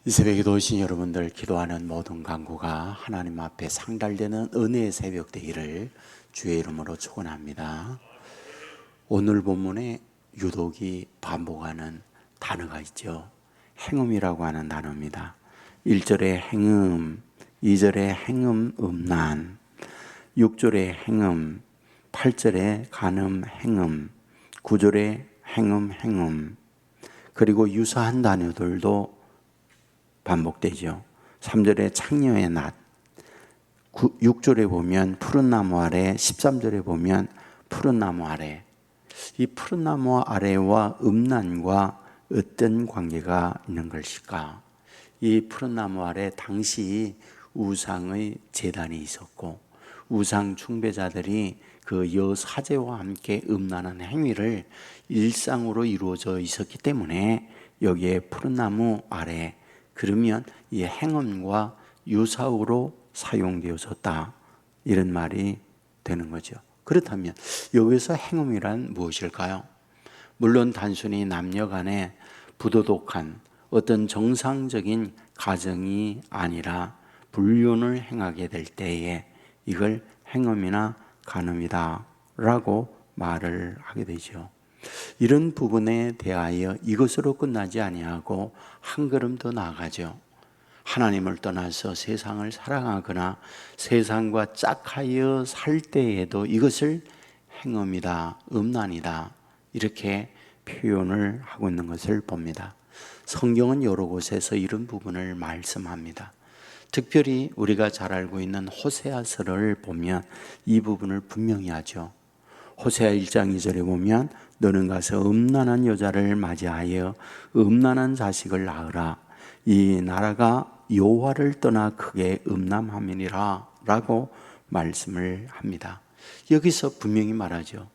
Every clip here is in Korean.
이 새벽에도 오신 여러분들, 기도하는 모든 간구가 하나님 앞에 상달되는 은혜의 새벽 되기를 주의 이름으로 축원합니다. 오늘 본문에 유독이 반복하는 단어가 있죠. 행음이라고 하는 단어입니다. 1절에 행음, 2절에 행음 음란, 6절에 행음, 8절에 간음 행음, 9절에 행음 행음, 그리고 유사한 단어들도 반복되죠. 3절에 창녀의 낮, 6절에 보면 푸른 나무 아래, 13절에 보면 푸른 나무 아래. 이 푸른 나무 아래와 음란과 어떤 관계가 있는 것일까? 이 푸른 나무 아래 당시 우상의 제단이 있었고, 우상 숭배자들이 그 여사제와 함께 음란한 행위를 일상으로 이루어져 있었기 때문에 여기에 푸른 나무 아래, 그러면 이 행음과 유사어로 사용되어졌다, 이런 말이 되는 거죠. 그렇다면 여기서 행음이란 무엇일까요? 물론 단순히 남녀 간의 부도덕한 어떤 정상적인 가정이 아니라 불륜을 행하게 될 때에 이걸 행음이나 간음이다 라고 말을 하게 되죠. 이런 부분에 대하여 이것으로 끝나지 아니하고 한 걸음 더 나아가죠. 하나님을 떠나서 세상을 사랑하거나 세상과 짝하여 살 때에도 이것을 행음이다, 음란이다, 이렇게 표현을 하고 있는 것을 봅니다. 성경은 여러 곳에서 이런 부분을 말씀합니다. 특별히 우리가 잘 알고 있는 호세아서를 보면 이 부분을 분명히 하죠. 호세아 1장 2절에 보면 너는 가서 음란한 여자를 맞이하여 음란한 자식을 낳으라. 이 나라가 여호와를 떠나 크게 음란함이니라 라고 말씀을 합니다. 여기서 분명히 말하죠.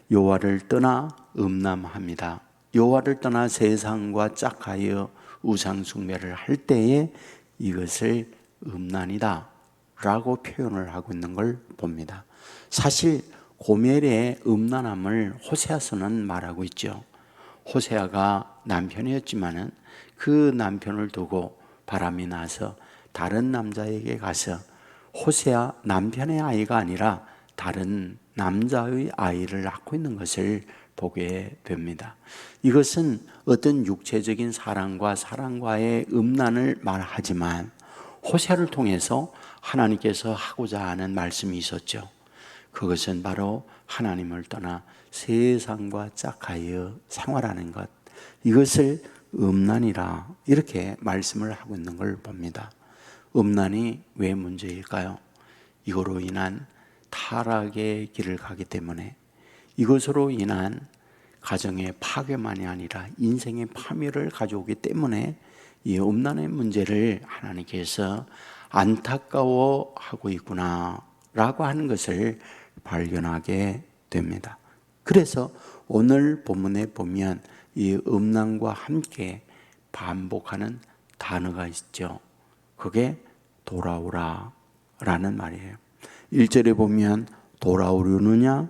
여호와를 떠나 음란합니다. 여호와를 떠나 세상과 짝하여 우상 숭배를 할 때에 이것을 음란이다 라고 표현을 하고 있는 걸 봅니다. 사실 고멜의 음란함을 호세아서는 말하고 있죠. 호세아가 남편이었지만은 그 남편을 두고 바람이 나서 다른 남자에게 가서 호세아 남편의 아이가 아니라 다른 남자의 아이를 낳고 있는 것을 보게 됩니다. 이것은 어떤 육체적인 사랑과 사랑과의 음란을 말하지만 호세아를 통해서 하나님께서 하고자 하는 말씀이 있었죠. 그것은 바로 하나님을 떠나 세상과 짝하여 생활하는 것, 이것을 음란이라 이렇게 말씀을 하고 있는 걸 봅니다. 음란이 왜 문제일까요? 이거로 인한 타락의 길을 가기 때문에, 이것으로 인한 가정의 파괴만이 아니라 인생의 파멸을 가져오기 때문에 이 음란의 문제를 하나님께서 안타까워하고 있구나 라고 하는 것을 발견하게 됩니다. 그래서 오늘 본문에 보면 이 음란과 함께 반복하는 단어가 있죠. 그게 돌아오라 라는 말이에요. 1절에 보면 돌아오려느냐,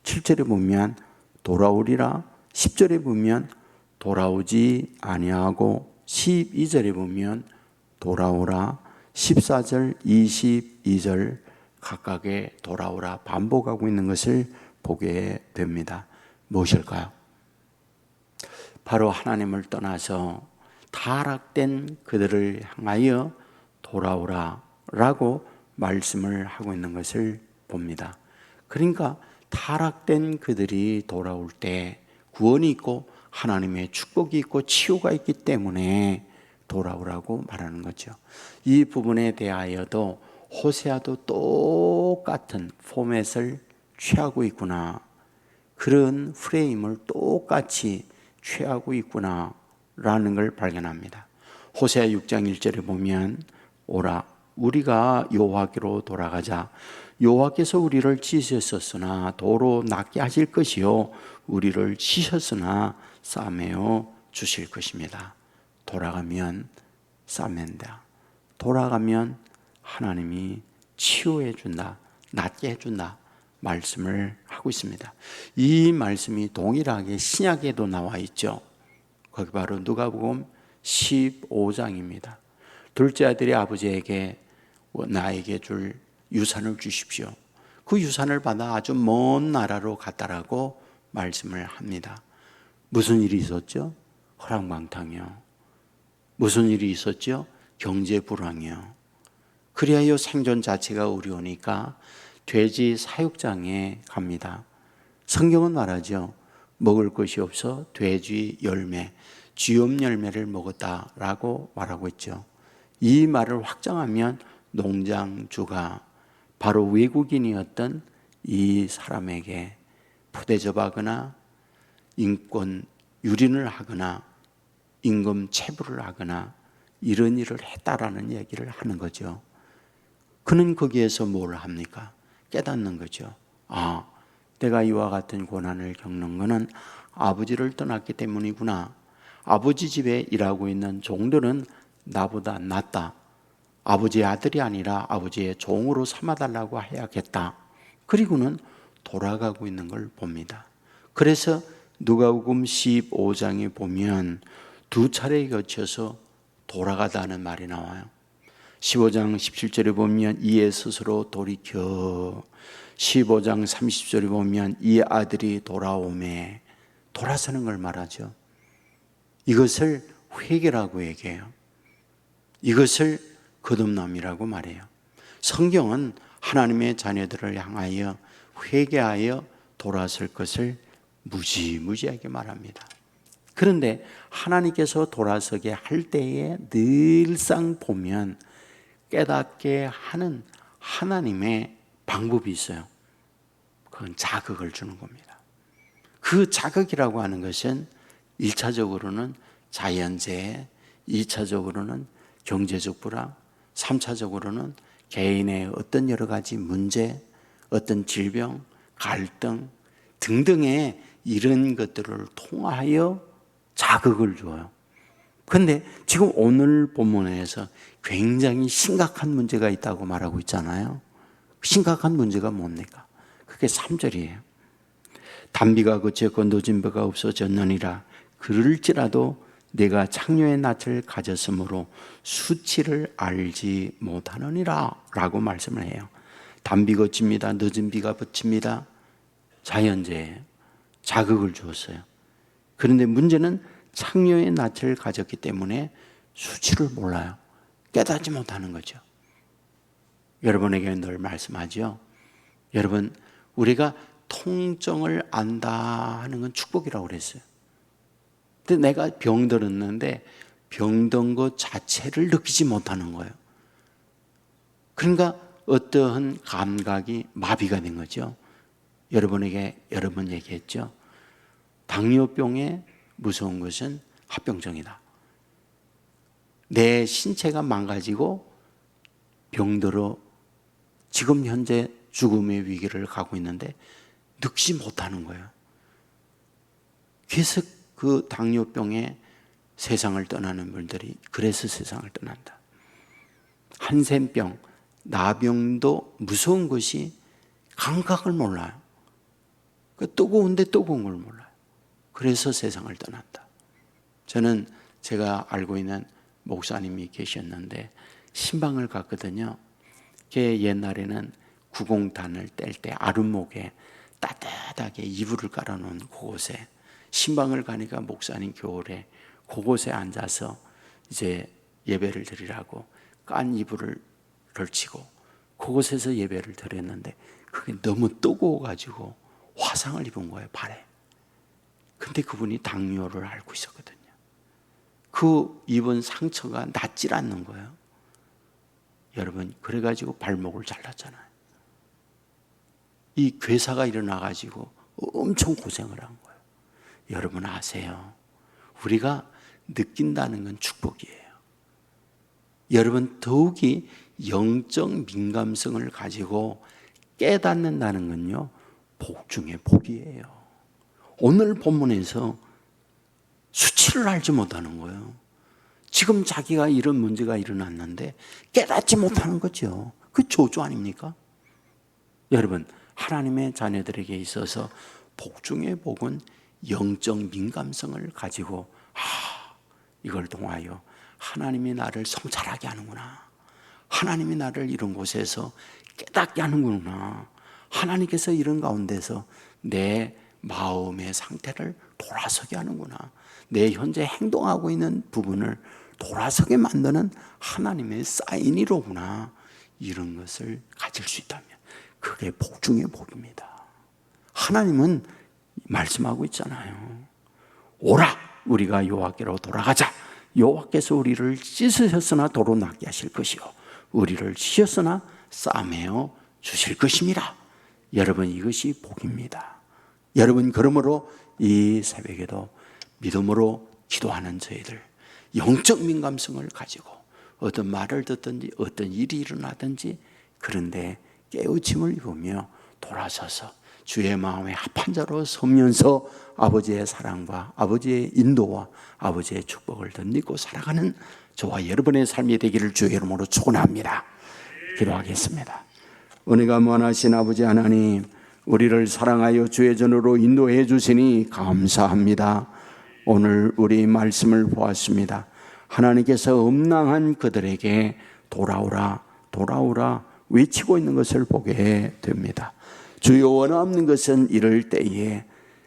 7절에 보면 돌아오리라, 10절에 보면 돌아오지 아니하고, 12절에 보면 돌아오라, 14절, 22절 각각의 돌아오라 반복하고 있는 것을 보게 됩니다. 무엇일까요? 바로 하나님을 떠나서 타락된 그들을 향하여 돌아오라 라고 말씀을 하고 있는 것을 봅니다. 그러니까 타락된 그들이 돌아올 때 구원이 있고 하나님의 축복이 있고 치유가 있기 때문에 돌아오라고 말하는 거죠. 이 부분에 대하여도 호세아도 똑같은 포맷을 취하고 있구나, 그런 프레임을 똑같이 취하고 있구나 라는 걸 발견합니다. 호세아 6장 1절에 보면 오라 우리가 여호와께로 돌아가자. 여호와께서 우리를 찢으셨으나 도로 낫게 하실 것이요 우리를 치셨으나 싸매어 주실 것입니다. 돌아가면 싸맨다. 돌아가면 하나님이 치유해 준다, 낫게 해준다 말씀을 하고 있습니다. 이 말씀이 동일하게 신약에도 나와 있죠. 거기 바로 누가복음 15장입니다. 둘째 아들이 아버지에게 나에게 줄 유산을 주십시오. 그 유산을 받아 아주 먼 나라로 갔다라고 말씀을 합니다. 무슨 일이 있었죠? 허랑방탕이요. 무슨 일이 있었죠? 경제 불황이요. 그리하여 생존 자체가 어려우니까 돼지 사육장에 갑니다. 성경은 말하죠. 먹을 것이 없어 돼지 열매, 쥐염 열매를 먹었다라고 말하고 있죠. 이 말을 확장하면 농장주가 바로 외국인이었던 이 사람에게 푸대접하거나 인권 유린을 하거나 임금 체불을 하거나 이런 일을 했다라는 얘기를 하는 거죠. 그는 거기에서 뭘 합니까? 깨닫는 거죠. 아, 내가 이와 같은 고난을 겪는 것은 아버지를 떠났기 때문이구나. 아버지 집에 일하고 있는 종들은 나보다 낫다. 아버지의 아들이 아니라 아버지의 종으로 삼아달라고 해야겠다. 그리고는 돌아가고 있는 걸 봅니다. 그래서 누가복음 15장에 보면 두 차례에 거쳐서 돌아가다는 말이 나와요. 15장 17절에 보면 이에 스스로 돌이켜, 15장 30절에 보면 이 아들이 돌아오매, 돌아서는 걸 말하죠. 이것을 회개라고 얘기해요. 이것을 거듭남이라고 말해요. 성경은 하나님의 자녀들을 향하여 회개하여 돌아설 것을 무지무지하게 말합니다. 그런데 하나님께서 돌아서게 할 때에 늘상 보면 깨닫게 하는 하나님의 방법이 있어요. 그건 자극을 주는 겁니다. 그 자극이라고 하는 것은 1차적으로는 자연재해, 2차적으로는 경제적 불황, 3차적으로는 개인의 어떤 여러 가지 문제, 어떤 질병, 갈등 등등의 이런 것들을 통하여 자극을 줘요. 그런데 지금 오늘 본문에서 굉장히 심각한 문제가 있다고 말하고 있잖아요. 심각한 문제가 뭡니까? 그게 3절이에요. 단비가 그쳐 건도진 바가 없어졌느니라. 그럴지라도 내가 창녀의 낯을 가졌으므로 수치를 알지 못하느니라 라고 말씀을 해요. 단비 거칩니다. 늦은 비가 그칩니다. 자연재해, 자극을 주었어요. 그런데 문제는 창녀의 낯을 가졌기 때문에 수치를 몰라요. 깨닫지 못하는 거죠. 여러분에게 늘 말씀하죠. 여러분, 우리가 통증을 안다 하는 건 축복이라고 그랬어요. 근데 내가 병들었는데 병든 것 자체를 느끼지 못하는 거예요. 그러니까 어떠한 감각이 마비가 된 거죠. 여러분에게 여러 번 얘기했죠. 당뇨병의 무서운 것은 합병증이다. 내 신체가 망가지고 병들어 지금 현재 죽음의 위기를 가고 있는데 늙지 못하는 거예요. 그래서 그 당뇨병에 세상을 떠나는 분들이 그래서 세상을 떠난다. 한센병, 나병도 무서운 것이 감각을 몰라요. 뜨거운데 뜨거운 걸 몰라요. 그래서 세상을 떠난다. 저는 제가 알고 있는 목사님이 계셨는데 신방을 갔거든요. 걔 옛날에는 구공단을 뗄 때 아랫목에 따뜻하게 이불을 깔아놓은 그곳에 신방을 가니까 목사님 겨울에 그곳에 앉아서 이제 예배를 드리라고 깐 이불을 걸치고 그곳에서 예배를 드렸는데 그게 너무 뜨거워가지고 화상을 입은 거예요, 발에. 근데 그분이 당뇨를 앓고 있었거든요. 그 입은 상처가 낫질 않는 거예요. 여러분, 그래가지고 발목을 잘랐잖아요. 이 괴사가 일어나가지고 엄청 고생을 한 거예요. 여러분 아세요? 우리가 느낀다는 건 축복이에요. 여러분, 더욱이 영적 민감성을 가지고 깨닫는다는 건요, 복 중에 복이에요. 오늘 본문에서 수치를 알지 못하는 거예요. 지금 자기가 이런 문제가 일어났는데 깨닫지 못하는 거죠. 그 저주 아닙니까? 여러분, 하나님의 자녀들에게 있어서 복 중의 복은 영적 민감성을 가지고 이걸 통하여 하나님이 나를 성찰하게 하는구나. 하나님이 나를 이런 곳에서 깨닫게 하는구나. 하나님께서 이런 가운데서 내 마음의 상태를 돌아서게 하는구나. 내 현재 행동하고 있는 부분을 돌아서게 만드는 하나님의 사인이로구나. 이런 것을 가질 수 있다면 그게 복 중의 복입니다. 하나님은 말씀하고 있잖아요. 오라, 우리가 여호와께로 돌아가자. 여호와께서 우리를 씻으셨으나 도로 낫게 하실 것이요 우리를 씻었으나 싸매어 주실 것입니다. 여러분, 이것이 복입니다. 여러분, 그러므로 이 새벽에도 믿음으로 기도하는 저희들, 영적 민감성을 가지고 어떤 말을 듣든지 어떤 일이 일어나든지 그런데 깨우침을 입으며 돌아서서 주의 마음에 합한 자로 서면서 아버지의 사랑과 아버지의 인도와 아버지의 축복을 덧입고 살아가는 저와 여러분의 삶이 되기를 주의 이름으로 축원합니다. 기도하겠습니다. 은혜가 무한하신 아버지 하나님, 우리를 사랑하여 주의 전으로 인도해 주시니 감사합니다. 오늘 우리 말씀을 보았습니다. 하나님께서 음란한 그들에게 돌아오라 돌아오라 외치고 있는 것을 보게 됩니다. 주여, 원없는 것은 이럴 때에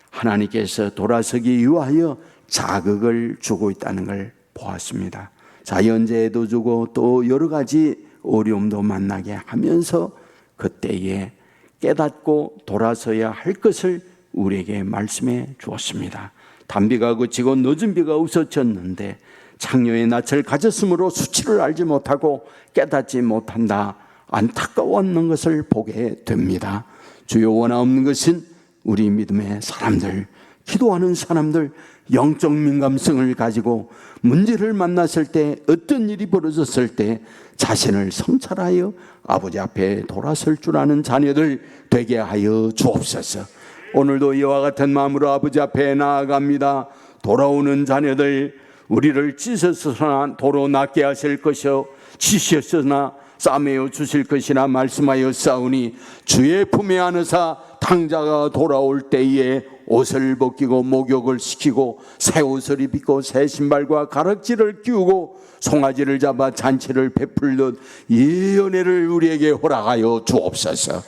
하나님께서 돌아서기 위하여 자극을 주고 있다는 걸 보았습니다. 자연재해도 주고 또 여러 가지 어려움도 만나게 하면서 그때에 깨닫고 돌아서야 할 것을 우리에게 말씀해 주었습니다. 단비가 그치고 늦은 비가 없어졌는데 창녀의 낯을 가졌으므로 수치를 알지 못하고 깨닫지 못한다. 안타까웠는 것을 보게 됩니다. 주여, 원하없는 것은 우리 믿음의 사람들, 기도하는 사람들, 영적 민감성을 가지고 문제를 만났을 때, 어떤 일이 벌어졌을 때 자신을 성찰하여 아버지 앞에 돌아설 줄 아는 자녀들 되게 하여 주옵소서. 오늘도 이와 같은 마음으로 아버지 앞에 나아갑니다. 돌아오는 자녀들, 우리를 찢었으나 도로 낫게 하실 것이요 치셨으나 싸매어 주실 것이나 말씀하여 싸우니 주의 품에 안으사 탕자가 돌아올 때에 옷을 벗기고 목욕을 시키고 새 옷을 입히고 새 신발과 가락지를 끼우고 송아지를 잡아 잔치를 베풀듯 이 은혜를 우리에게 허락하여 주옵소서.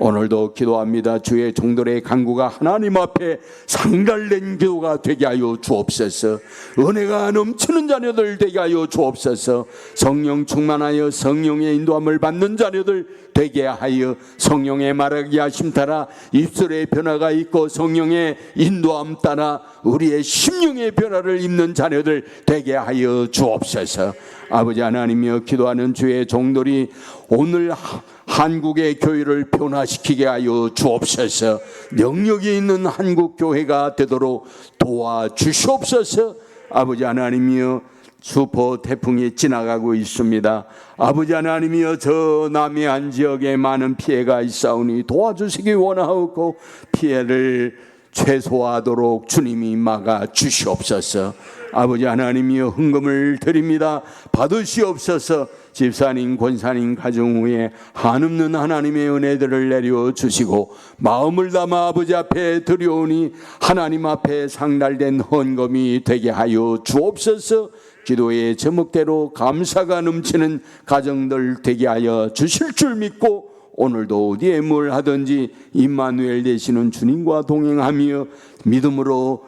오늘도 기도합니다. 주의 종들의 간구가 하나님 앞에 상달된 기도가 되게 하여 주옵소서. 은혜가 넘치는 자녀들 되게 하여 주옵소서. 성령 충만하여 성령의 인도함을 받는 자녀들 되게 하여 성령의 말하게 하심 따라 입술의 변화가 있고 성령의 인도함 따라 우리의 심령의 변화를 입는 자녀들 되게 하여 주옵소서. 아버지 하나님이여, 기도하는 주의 종들이 오늘 한국의 교회를 변화시키게 하여 주옵소서. 능력이 있는 한국 교회가 되도록 도와주시옵소서. 아버지 하나님이여, 슈퍼 태풍이 지나가고 있습니다. 아버지 하나님이여, 저 남해안 지역에 많은 피해가 있사오니 도와주시기 원하옵고 피해를 최소화하도록 주님이 막아 주시옵소서. 아버지 하나님이여, 헌금을 드립니다. 받으시옵소서. 집사님, 권사님 가정 위에 한없는 하나님의 은혜들을 내려주시고 마음을 담아 아버지 앞에 드려오니 하나님 앞에 상달된 헌금이 되게 하여 주옵소서. 기도의 제목대로 감사가 넘치는 가정들 되게 하여 주실 줄 믿고 오늘도 어디에 뭘 하든지 임마누엘 되시는 주님과 동행하며 믿음으로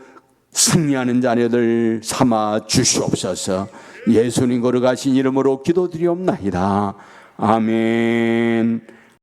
승리하는 자녀들 삼아 주시옵소서. 예수님 걸어가신 이름으로 기도드리옵나이다. 아멘.